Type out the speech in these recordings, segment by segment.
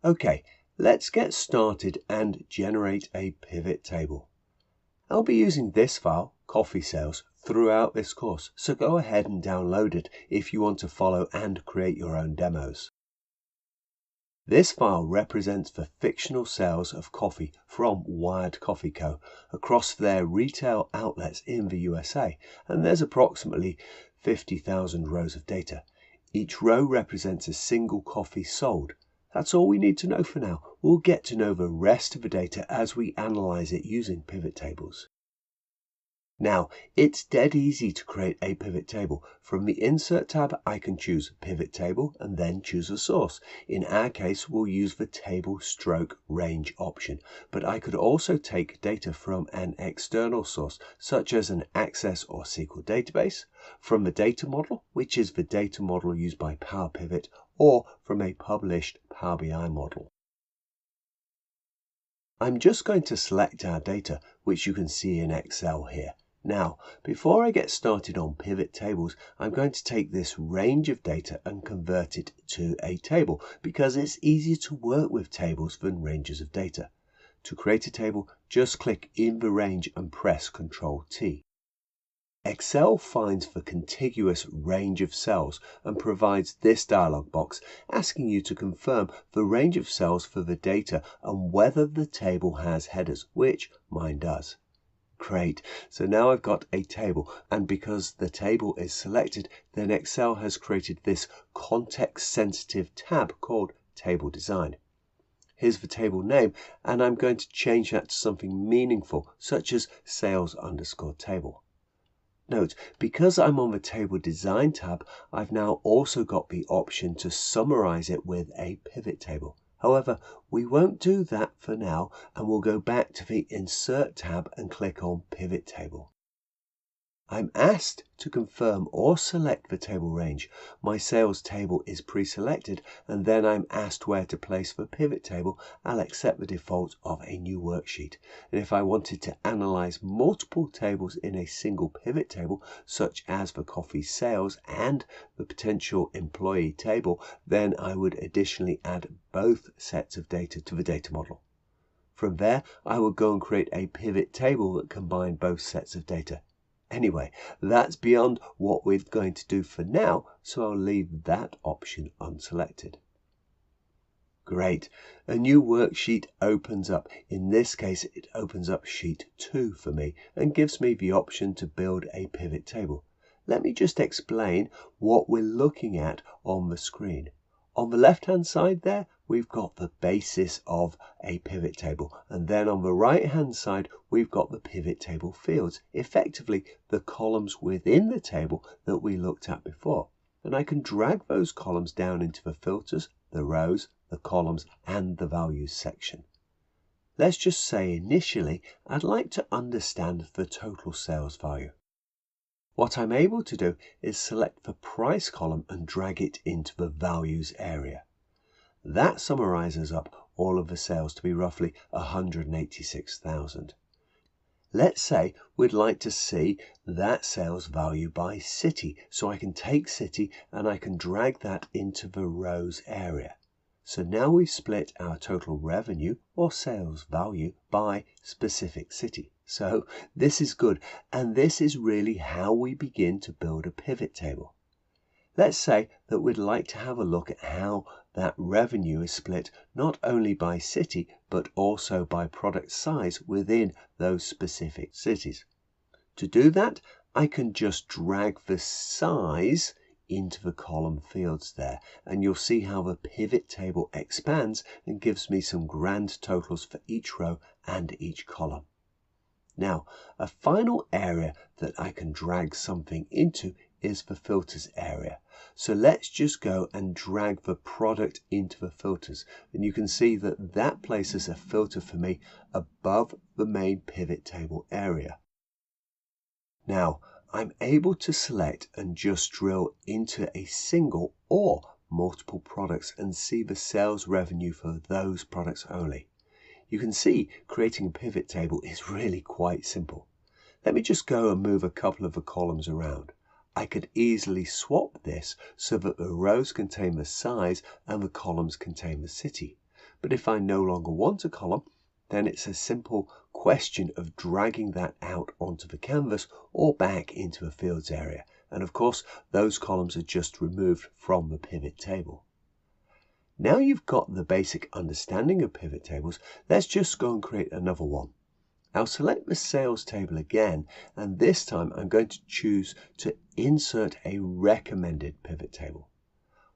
Okay, let's get started and generate a pivot table. I'll be using this file, coffee sales, throughout this course, so go ahead and download it if you want to follow and create your own demos. This file represents the fictional sales of coffee from Wired Coffee Co. across their retail outlets in the USA, and there's approximately 50,000 rows of data. Each row represents a single coffee sold. That's all we need to know for now. We'll get to know the rest of the data as we analyze it using pivot tables. Now, it's dead easy to create a pivot table. From the Insert tab, I can choose Pivot Table and then choose a source. In our case, we'll use the Table Stroke Range option, but I could also take data from an external source, such as an Access or SQL database, from the data model, which is the data model used by Power Pivot, or from a published Power BI model. I'm just going to select our data, which you can see in Excel here. Now, before I get started on pivot tables, I'm going to take this range of data and convert it to a table because it's easier to work with tables than ranges of data. To create a table, just click in the range and press Ctrl T. Excel finds the contiguous range of cells and provides this dialog box asking you to confirm the range of cells for the data and whether the table has headers, which mine does. Great, so now I've got a table, and because the table is selected, then Excel has created this context-sensitive tab called Table Design. Here's the table name, and I'm going to change that to something meaningful, such as sales_table. Note, because I'm on the Table Design tab, I've now also got the option to summarize it with a pivot table. However, we won't do that for now, and we'll go back to the Insert tab and click on Pivot Table. I'm asked to confirm or select the table range. My sales table is pre-selected, and then I'm asked where to place the pivot table. I'll accept the default of a new worksheet. And if I wanted to analyze multiple tables in a single pivot table, such as the coffee sales and the potential employee table, then I would additionally add both sets of data to the data model. From there, I would go and create a pivot table that combined both sets of data. Anyway, that's beyond what we're going to do for now, so I'll leave that option unselected. Great, a new worksheet opens up. In this case, it opens up sheet 2 for me and gives me the option to build a pivot table. Let me just explain what we're looking at on the screen. On the left-hand side there, we've got the basis of a pivot table. And then on the right-hand side, we've got the pivot table fields, effectively the columns within the table that we looked at before. And I can drag those columns down into the filters, the rows, the columns, and the values section. Let's just say initially, I'd like to understand the total sales value. What I'm able to do is select the price column and drag it into the values area. That summarizes up all of the sales to be roughly 186,000. Let's say we'd like to see that sales value by city, so I can take city and I can drag that into the rows area. So now we've split our total revenue or sales value by specific city. So this is good, and this is really how we begin to build a pivot table. Let's say that we'd like to have a look at how that revenue is split not only by city, but also by product size within those specific cities. To do that, I can just drag the size into the column fields there, and you'll see how the pivot table expands and gives me some grand totals for each row and each column. Now, a final area that I can drag something into is the filters area. So let's just go and drag the product into the filters, and you can see that that places a filter for me above the main pivot table area. Now, I'm able to select and just drill into a single or multiple products and see the sales revenue for those products only. You can see creating a pivot table is really quite simple. Let me just go and move a couple of the columns around. I could easily swap this so that the rows contain the size and the columns contain the city. But if I no longer want a column, then it's a simple question of dragging that out onto the canvas or back into a fields area. And of course, those columns are just removed from the pivot table. Now you've got the basic understanding of pivot tables, let's just go and create another one. I'll select the sales table again, and this time I'm going to choose to insert a recommended pivot table.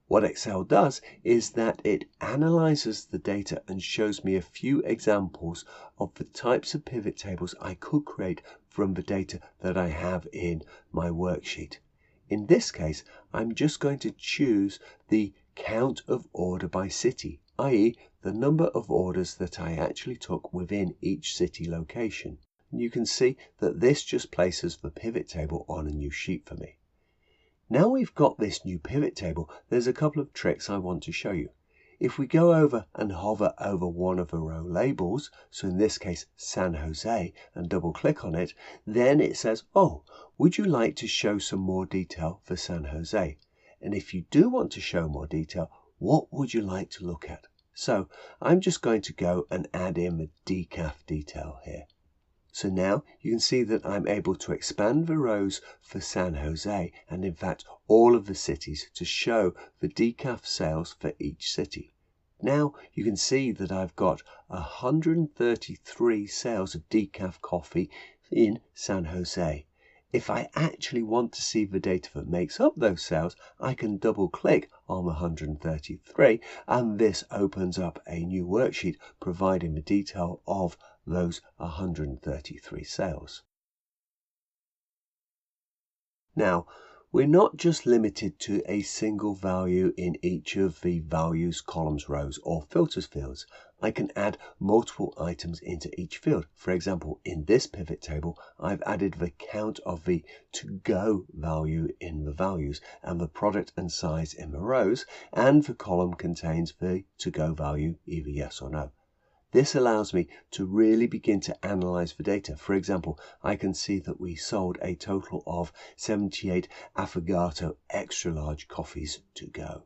What Excel does is that it analyzes the data and shows me a few examples of the types of pivot tables I could create from the data that I have in my worksheet. In this case, I'm just going to choose the count of order by city, i.e. the number of orders that I actually took within each city location. And you can see that this just places the pivot table on a new sheet for me. Now we've got this new pivot table, there's a couple of tricks I want to show you. If we go over and hover over one of the row labels, so in this case San Jose, and double click on it, then it says, oh, would you like to show some more detail for San Jose? And if you do want to show more detail, what would you like to look at? So I'm just going to go and add in the decaf detail here. So now you can see that I'm able to expand the rows for San Jose and in fact all of the cities to show the decaf sales for each city. Now you can see that I've got 133 sales of decaf coffee in San Jose. If I actually want to see the data that makes up those sales, I can double click on the 133 and this opens up a new worksheet providing the detail of those 133 sales. Now, we're not just limited to a single value in each of the values, columns, rows, or filters fields. I can add multiple items into each field. For example, in this pivot table, I've added the count of the to-go value in the values and the product and size in the rows, and the column contains the to-go value, either yes or no. This allows me to really begin to analyze the data. For example, I can see that we sold a total of 78 affogato extra large coffees to go.